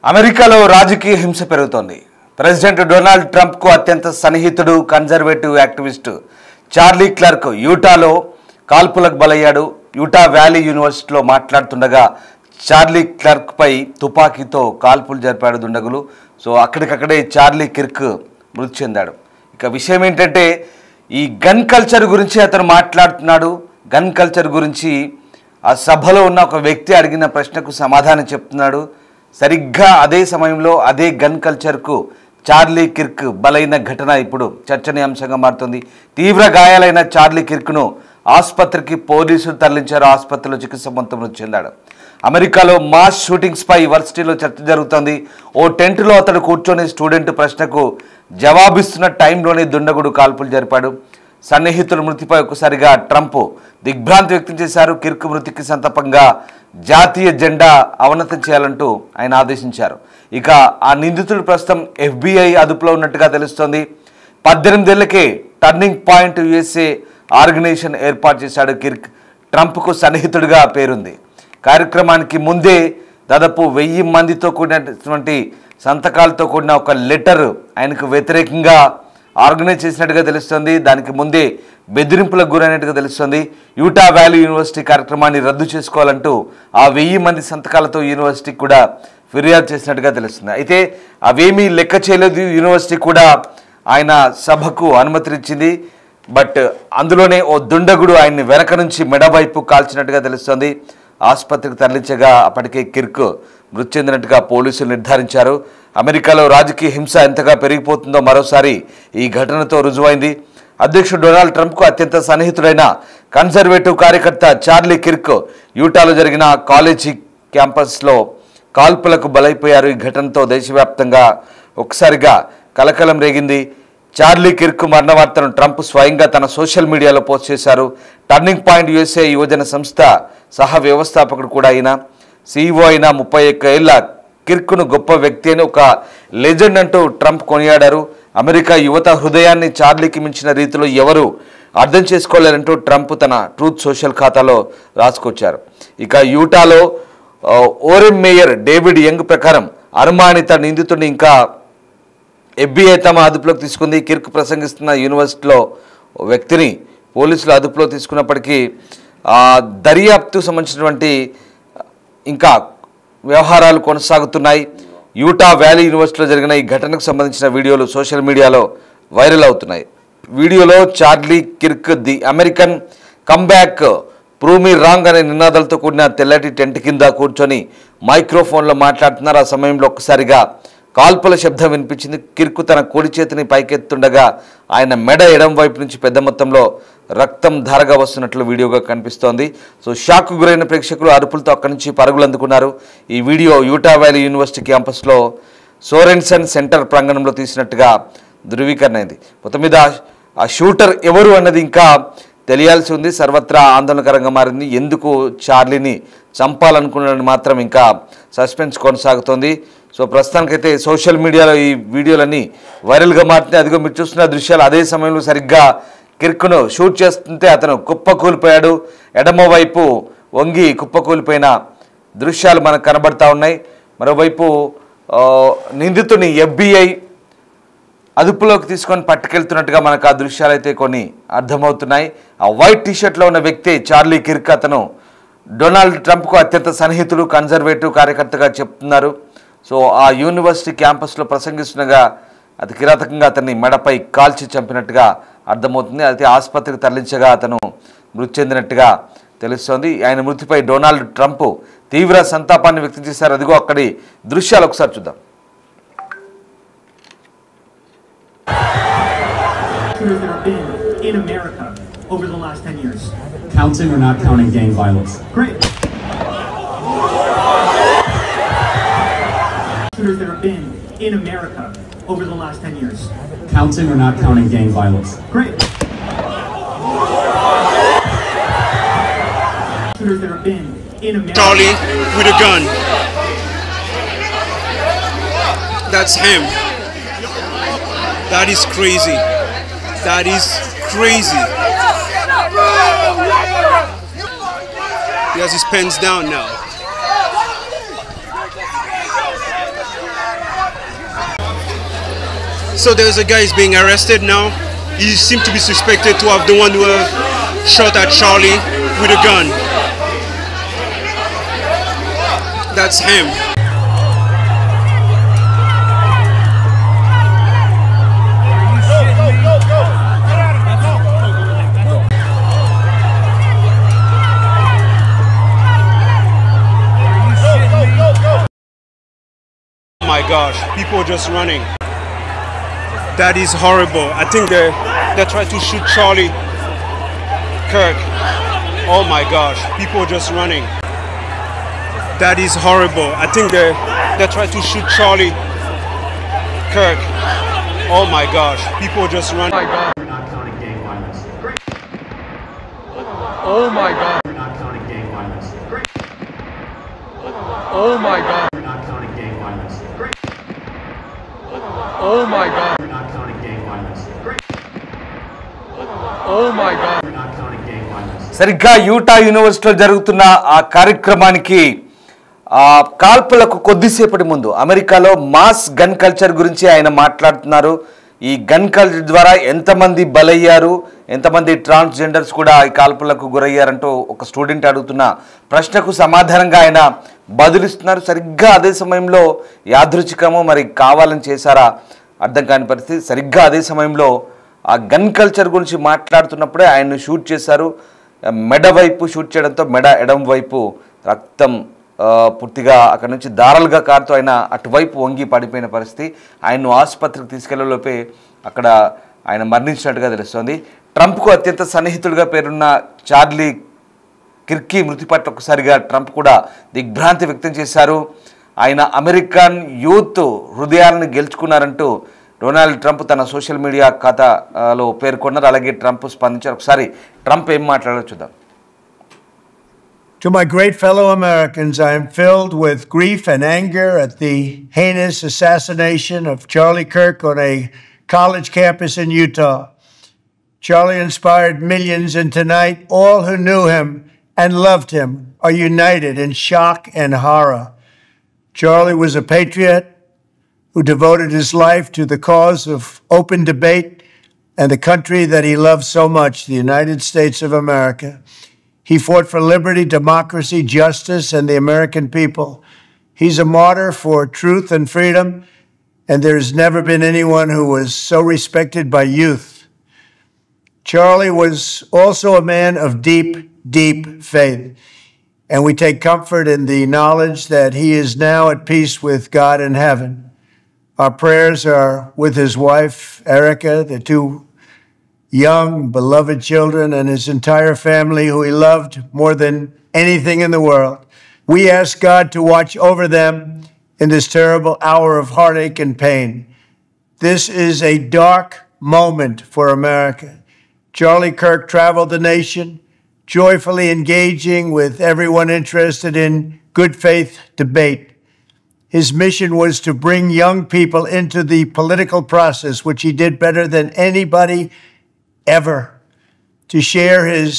అమెరికాలో రాజకీయ హింస పెరుగుతోంది. ప్రెసిడెంట్ డొనాల్డ్ ట్రంప్ కు అత్యంత సన్నిహితుడు కన్జర్వేటివ్ యాక్టివిస్ట్ చార్లీ క్లర్క్ యూటాలో కాల్పులకు బలయ్యాడు. యూటా వ్యాలీ యూనివర్సిటీలో మాట్లాడుతుండగా చార్లీ క్లర్క్ పై తుపాకీతో కాల్పులు జరిపాడు దుండగులు. సో అక్కడికక్కడే చార్లీ క్లర్క్ మృతి చెందాడు. ఇక విషయం ఏంటంటే ఈ గన్ కల్చర్ గురించి అతను మాట్లాడుతున్నాడు. గన్ కల్చర్ గురించి ఆ సభలో ఉన్న ఒక వ్యక్తి అడిగిన ప్రశ్నకు సమాధానం చెప్తున్నాడు. సరిగ్గా అదే సమయంలో అదే గన్ కల్చర్కు చార్లీ కిర్క్ బలైన ఘటన ఇప్పుడు చర్చనీయాంశంగా మారుతుంది. తీవ్ర గాయాలైన చార్లీ కిర్క్ను ఆసుపత్రికి పోలీసులు తరలించారు. ఆసుపత్రిలో చికిత్స పొందుతూ మృతి చెందాడు. అమెరికాలో మాస్ షూటింగ్స్పై యూనివర్సిటీలో చర్చ జరుగుతోంది. ఓ టెంట్లో అతడు కూర్చొని స్టూడెంట్ ప్రశ్నకు జవాబిస్తున్న టైంలోనే దుండగుడు కాల్పులు జరిపాడు. సన్నిహితుల మృతిపై ఒక్కసారిగా ట్రంప్ దిగ్భ్రాంతి వ్యక్తం చేశారు. కిర్క్ మృతికి సంతాపంగా జాతీయ జెండా అవనతం చేయాలంటూ ఆయన ఆదేశించారు. ఇక ఆ నిందితుడు ప్రస్తుతం FBI అదుపులో ఉన్నట్టుగా తెలుస్తోంది. 18 ఏళ్లకే టర్నింగ్ పాయింట్ USA ఆర్గనైజేషన్ ఏర్పాటు చేశాడు కిర్క్. ట్రంప్కు సన్నిహితుడిగా పేరుంది. కార్యక్రమానికి ముందే దాదాపు 1000 మందితో కూడినటువంటి సంతకాలతో కూడిన ఒక లెటర్ ఆయనకు వ్యతిరేకంగా ఆర్గనైజ్ చేసినట్టుగా తెలుస్తుంది. దానికి ముందే బెదిరింపులకు గురైనట్టుగా తెలుస్తుంది. యూటా వ్యాలీ యూనివర్సిటీ కార్యక్రమాన్ని రద్దు చేసుకోవాలంటూ ఆ 1000 మంది సంతకాలతో యూనివర్సిటీకి కూడా ఫిర్యాదు చేసినట్టుగా తెలుస్తుంది. అయితే అవేమీ లెక్క చేయలేదు. యూనివర్సిటీ కూడా ఆయన సభకు అనుమతినిచ్చింది. బట్ అందులోనే ఓ దుండగుడు ఆయన్ని వెనక నుంచి మెడవైపు కాల్చినట్టుగా తెలుస్తుంది. ఆసుపత్రికి తరలించగా అప్పటికే కిర్క్ మృతి చెందినట్టుగా పోలీసులు నిర్ధారించారు. అమెరికాలో రాజకీయ హింస ఎంతగా పెరిగిపోతుందో మరోసారి ఈ ఘటనతో రుజువైంది. అధ్యక్షుడు డొనాల్డ్ ట్రంప్కు అత్యంత సన్నిహితుడైన కన్జర్వేటివ్ కార్యకర్త చార్లీ కిర్క్ యూటాలో జరిగిన కాలేజీ క్యాంపస్లో కాల్పులకు బలైపోయారు. ఈ ఘటనతో దేశవ్యాప్తంగా ఒకసారిగా కలకలం రేగింది. చార్లీ కిర్క్ మరణ వార్తను ట్రంప్ స్వయంగా తన సోషల్ మీడియాలో పోస్ట్ చేశారు. టర్నింగ్ పాయింట్ USA యువజన సంస్థ సహ వ్యవస్థాపకుడు కూడా అయిన CEO అయిన 31 ఏళ్ల కిర్క్ను గొప్ప వ్యక్తి అని, ఒక లెజెండ్ అంటూ ట్రంప్ కొనియాడారు. అమెరికా యువత హృదయాన్ని చార్లీకి మించిన రీతిలో ఎవరు అర్థం చేసుకోలేరంటూ ట్రంప్ తన ట్రూత్ సోషల్ ఖాతాలో రాసుకొచ్చారు. ఇక యూటాలో ఓరెమ్ మేయర్ డేవిడ్ యంగ్ ప్రకారం అనుమానిత నిందితుడిని ఇంకా FBI తమ అదుపులోకి తీసుకుంది. కిర్క్ ప్రసంగిస్తున్న యూనివర్సిటీలో వ్యక్తిని పోలీసులు అదుపులో తీసుకున్నప్పటికీ దర్యాప్తు సంబంధించినటువంటి ఇంకా వ్యవహారాలు కొనసాగుతున్నాయి. యూటా వ్యాలీ యూనివర్సిటీలో జరిగిన ఈ ఘటనకు సంబంధించిన వీడియోలు సోషల్ మీడియాలో వైరల్ అవుతున్నాయి. వీడియోలో Charlie Kirk the American comeback prove me wrong అనే నినాదాలతో కూడిన తెల్లటి టెంట్ కింద కూర్చొని మైక్రోఫోన్లో మాట్లాడుతున్నారు. ఆ సమయంలో ఒక్కసారిగా కాల్పుల శబ్దం వినిపించింది. కిర్క్ తన కుడి చేతిని పైకెత్తుండగా ఆయన మెడ ఎడం వైపు నుంచి పెద్ద మొత్తంలో రక్తం ధారగా వస్తున్నట్లు వీడియోగా కనిపిస్తోంది. సో షాక్ గురైన ప్రేక్షకులు అరుపులతో అక్కడి నుంచి పరుగులు అందుకున్నారు. ఈ వీడియో యూటా వ్యాలీ యూనివర్సిటీ క్యాంపస్లో సోరెన్సన్ సెంటర్ ప్రాంగణంలో తీసినట్టుగా ధృవీకరణ అయింది. మొత్తం మీద ఆ షూటర్ ఎవరు అన్నది ఇంకా తెలియాల్సి ఉంది. సర్వత్రా ఆందోళనకరంగా మారింది. ఎందుకు చార్లీని చంపాలనుకున్నాడని మాత్రం ఇంకా సస్పెన్స్ కొనసాగుతోంది. సో ప్రస్తుతానికైతే సోషల్ మీడియాలో ఈ వీడియోలన్నీ వైరల్గా మారుతున్నాయి. అదిగో మీరు చూస్తున్న దృశ్యాలు అదే సమయంలో సరిగ్గా కిర్క్ను షూట్ చేస్తుంటే అతను కుప్పకూలిపోయాడు. ఎడమవైపు వంగి కుప్పకూలిపోయిన దృశ్యాలు మనకు కనబడతా ఉన్నాయి. మరోవైపు నిందితుని FBI అదుపులోకి తీసుకొని పట్టుకెళ్తున్నట్టుగా మనకు ఆ దృశ్యాలు అయితే కొన్ని అర్థమవుతున్నాయి. ఆ వైట్ టీషర్ట్లో ఉన్న వ్యక్తి చార్లీ కిర్క్. అతను డొనాల్డ్ ట్రంప్కు అత్యంత సన్నిహితుడు, కన్జర్వేటివ్ కార్యకర్తగా చెప్తున్నారు. సో ఆ యూనివర్సిటీ క్యాంపస్లో ప్రసంగిస్తుండగా అతి కిరాతకంగా అతన్ని మెడపై కాల్చి చంపినట్టుగా అర్థమవుతుంది. అయితే ఆసుపత్రికి తరలించగా అతను మృతి చెందినట్టుగా తెలుస్తోంది. ఆయన మృతిపై డొనాల్డ్ ట్రంప్ తీవ్ర సంతాపాన్ని వ్యక్తం చేశారు. అదిగో అక్కడి దృశ్యాలు ఒకసారి చూద్దాం. In America over the last 10 years. Counting or not counting gang violence? Great. Shooters that have been in America over the last 10 years. Counting or not counting gang violence? Great. Shooters that have been in America. Charlie with a gun. That's him. That is crazy. That is crazy. He has his pens down now. So there's a guy who's being arrested now. He seems to be suspected to have the one who shot at Charlie with a gun. That's him. Oh my gosh, people are just running. That is horrible. I think they tried to shoot Charlie Kirk. Oh my gosh, people are just running. That is horrible. I think they tried to shoot Charlie Kirk. Oh my gosh, people are just running. We're not counting gang violence. Oh my God. We're not counting gang violence. Oh my God. We're not counting gang violence. Oh my God. We're not counting gang violence. Oh my God. We're not counting gang violence. సరిగ్గా Utah యూనివర్సిటీలో జరుగుతున్న ఆ కార్యక్రమానికి కాల్పులకు కొద్దిసేపటి ముందు అమెరికాలో mass gun culture గురించి ఆయన మాట్లాడుతున్నారు. ఈ గన్ కల్చర్ ద్వారా ఎంతమంది బలయ్యారు, ఎంతమంది ట్రాన్స్జెండర్స్ కూడా ఈ కాల్పులకు గురయ్యారంటూ ఒక స్టూడెంట్ అడుగుతున్న ప్రశ్నకు సమాధానంగా ఆయన బదులిస్తున్నారు. సరిగ్గా అదే సమయంలో యాదృచ్ఛికమో మరి కావాలని చేశారా అర్థం కాని పరిస్థితి. సరిగ్గా అదే సమయంలో ఆ గన్ కల్చర్ గురించి మాట్లాడుతున్నప్పుడే ఆయన్ను షూట్ చేశారు. మెడ వైపు షూట్ చేయడంతో మెడ ఎడం వైపు రక్తం పూర్తిగా అక్కడ నుంచి దారాలుగా కారుతూ ఆయన అటువైపు వంగి పడిపోయిన పరిస్థితి. ఆయన్ను ఆసుపత్రికి తీసుకెళ్లలోపే అక్కడ ఆయన మరణించినట్టుగా తెలుస్తోంది. ట్రంప్కు అత్యంత సన్నిహితుడిగా పేరున్న చార్లీ కిర్కీ మృతి పట్ల ఒకసారిగా ట్రంప్ కూడా దిగ్భ్రాంతి వ్యక్తం చేశారు. ఆయన అమెరికన్ యూత్ హృదయాలను గెలుచుకున్నారంటూ డొనాల్డ్ ట్రంప్ తన సోషల్ మీడియా ఖాతాలో పేర్కొన్నారు. అలాగే ట్రంప్ స్పందించారు. ఒకసారి ట్రంప్ ఏం మాట్లాడారో చూద్దాం. To my great fellow Americans, I am filled with grief and anger at the heinous assassination of Charlie Kirk on a college campus in Utah. Charlie inspired millions, and tonight all who knew him and loved him are united in shock and horror. Charlie was a patriot who devoted his life to the cause of open debate and the country that he loved so much, the United States of America. He fought for liberty, democracy, justice, and the American people. He's a martyr for truth and freedom, and there's never been anyone who was so respected by youth. Charlie was also a man of deep, deep faith, and we take comfort in the knowledge that he is now at peace with God in heaven. Our prayers are with his wife, Erica, the two young, beloved children, and his entire family, who he loved more than anything in the world. We ask God to watch over them in this terrible hour of heartache and pain. This is a dark moment for America. Charlie Kirk traveled the nation, joyfully engaging with everyone interested in good faith debate. His mission was to bring young people into the political process, which he did better than anybody ever, to share his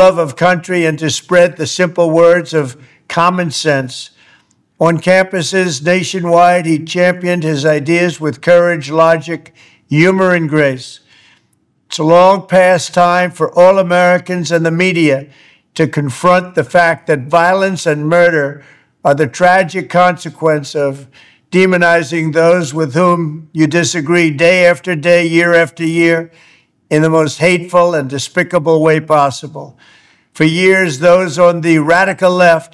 love of country and to spread the simple words of common sense. On campuses nationwide, he championed his ideas with courage, logic, humor, and grace. It's a long past time for all Americans and the media to confront the fact that violence and murder are the tragic consequence of demonizing those with whom you disagree day after day, year after year, in the most hateful and despicable way possible. For years, those on the radical left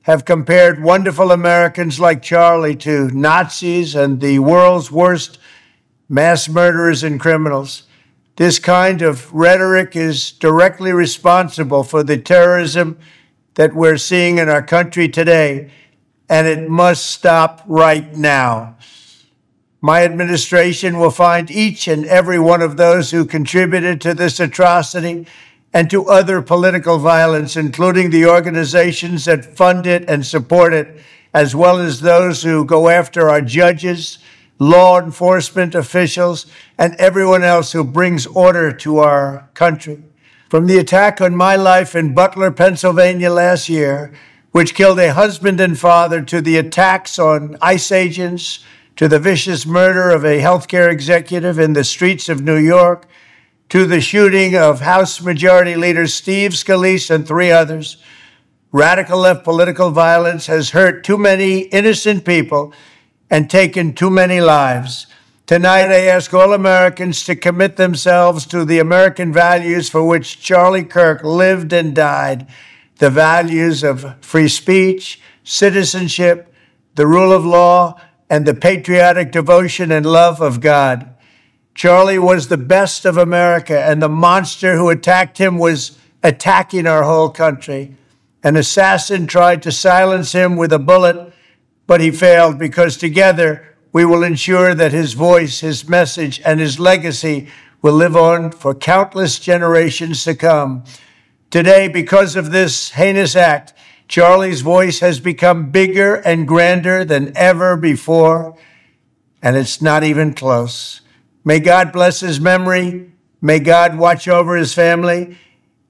have compared wonderful Americans like Charlie to Nazis and the world's worst mass murderers and criminals. This kind of rhetoric is directly responsible for the terrorism that we're seeing in our country today, and it must stop right now. My administration will find each and every one of those who contributed to this atrocity and to other political violence, including the organizations that fund it and support it, as well as those who go after our judges, law enforcement officials, and everyone else who brings order to our country. From the attack on my life in Butler, Pennsylvania last year, which killed a husband and father, to the attacks on ICE agents, to the vicious murder of a healthcare executive in the streets of New York, to the shooting of House Majority Leader Steve Scalise and 3 others, radical left political violence has hurt too many innocent people and taken too many lives. Tonight, I ask all Americans to commit themselves to the American values for which Charlie Kirk lived and died, the values of free speech, citizenship, the rule of law, and the patriotic devotion and love of God. Charlie was the best of America, and the monster who attacked him was attacking our whole country. An assassin tried to silence him with a bullet, but he failed because together we will ensure that his voice, his message, and his legacy will live on for countless generations to come. Today, because of this heinous act, Charlie's voice has become bigger and grander than ever before, and it's not even close. May God bless his memory, may God watch over his family,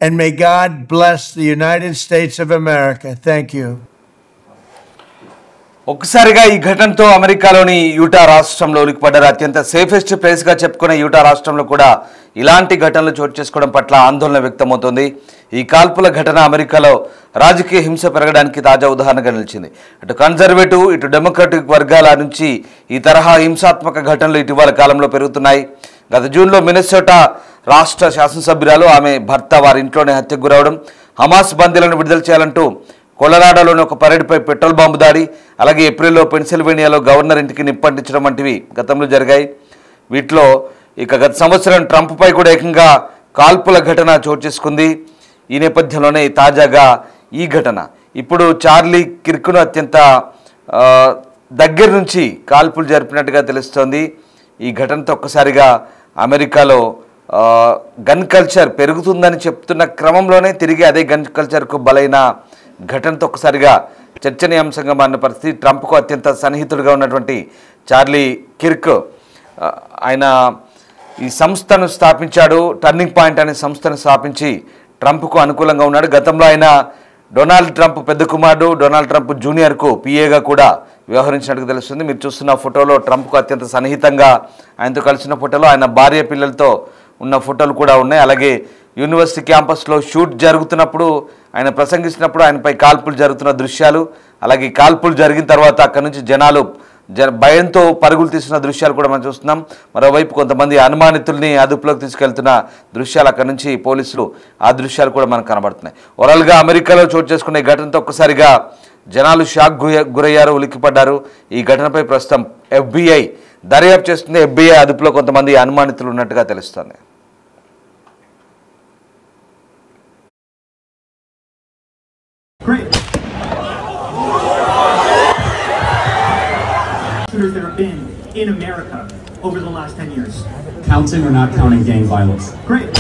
and may God bless the United States of America. Thank you. ఒక్కసారిగా ఈ ఘటనతో అమెరికాలోని Utah రాష్ట్రంలో ఉలిక్కిపడ్డారు. అత్యంత safest ప్లేస్గా చెప్పుకునే Utah రాష్ట్రంలో కూడా ఇలాంటి ఘటనలు చోటు చేసుకోవడం పట్ల ఆందోళన వ్యక్తమవుతోంది. ఈ కాల్పుల ఘటన అమెరికాలో రాజకీయ హింస పెరగడానికి తాజా ఉదాహరణగా నిలిచింది. అటు కన్జర్వేటివ్ ఇటు డెమోక్రటిక్ వర్గాల నుంచి ఈ తరహా హింసాత్మక ఘటనలు ఇటీవల కాలంలో పెరుగుతున్నాయి. గత జూన్లో మినెసోటా రాష్ట్ర శాసనసభ్యురాలు ఆమె భర్త వారి ఇంట్లోనే హత్యకు గురవడం, హమాస్ బందీలను విడుదల చేయాలంటూ కొలరాడోలోని ఒక పరేడ్పై పెట్రోల్ బాంబు దాడి, అలాగే ఏప్రిల్లో పెన్సిల్వేనియాలో గవర్నర్ ఇంటికి నిప్పంటించడం వంటివి గతంలో జరిగాయి. వీటిలో ఇక గత సంవత్సరం ట్రంప్పై కూడా ఏకంగా కాల్పుల ఘటన చోటు చేసుకుంది. ఈ నేపథ్యంలోనే తాజాగా ఈ ఘటన ఇప్పుడు చార్లీ కిర్క్ను అత్యంత దగ్గర నుంచి కాల్పులు జరిపినట్టుగా తెలుస్తోంది. ఈ ఘటనతో ఒక్కసారిగా అమెరికాలో గన్ కల్చర్ పెరుగుతుందని చెప్తున్న క్రమంలోనే తిరిగి అదే గన్ కల్చర్కు బలైన ఘటనతో ఒక్కసారిగా చర్చనీయాంశంగా మారిన పరిస్థితి. ట్రంప్కు అత్యంత సన్నిహితుడిగా ఉన్నటువంటి చార్లీ కిర్క్ ఆయన ఈ సంస్థను స్థాపించాడు. టర్నింగ్ పాయింట్ అనే సంస్థను స్థాపించి ట్రంప్కు అనుకూలంగా ఉన్నాడు. గతంలో ఆయన డొనాల్డ్ ట్రంప్ పెద్ద కుమారుడు డొనాల్డ్ ట్రంప్ జూనియర్కు పిఏగా కూడా వ్యవహరించినట్టుగా తెలుస్తుంది. మీరు చూస్తున్న ఫోటోలో ట్రంప్కు అత్యంత సన్నిహితంగా ఆయనతో కలిసిన ఫోటోలో ఆయన భార్య పిల్లలతో ఉన్న ఫోటోలు కూడా ఉన్నాయి. అలాగే యూనివర్సిటీ క్యాంపస్లో షూట్ జరుగుతున్నప్పుడు ఆయన ప్రసంగిస్తున్నప్పుడు ఆయనపై కాల్పులు జరుగుతున్న దృశ్యాలు, అలాగే కాల్పులు జరిగిన తర్వాత అక్కడి నుంచి జనాలు భయంతో పరుగులు తీస్తున్న దృశ్యాలు కూడా మనం చూస్తున్నాం. మరోవైపు కొంతమంది అనుమానితుల్ని అదుపులోకి తీసుకెళ్తున్న దృశ్యాలు అక్కడి నుంచి పోలీసులు ఆ దృశ్యాలు కూడా మనకు కనబడుతున్నాయి. ఓవరాల్గా అమెరికాలో చోటు చేసుకునే ఘటనతో ఒక్కసారిగా జనాలు షాక్ గురయ్యారు, ఉలిక్కిపడ్డారు. ఈ ఘటనపై ప్రస్తుతం FBI దర్యాప్తు చేస్తుంది. FBI అదుపులో కొంతమంది అనుమానితులు ఉన్నట్టుగా తెలుస్తోంది. Great. Shooters that have been in America over the last 10 years. Counting or not counting gang violence? Great.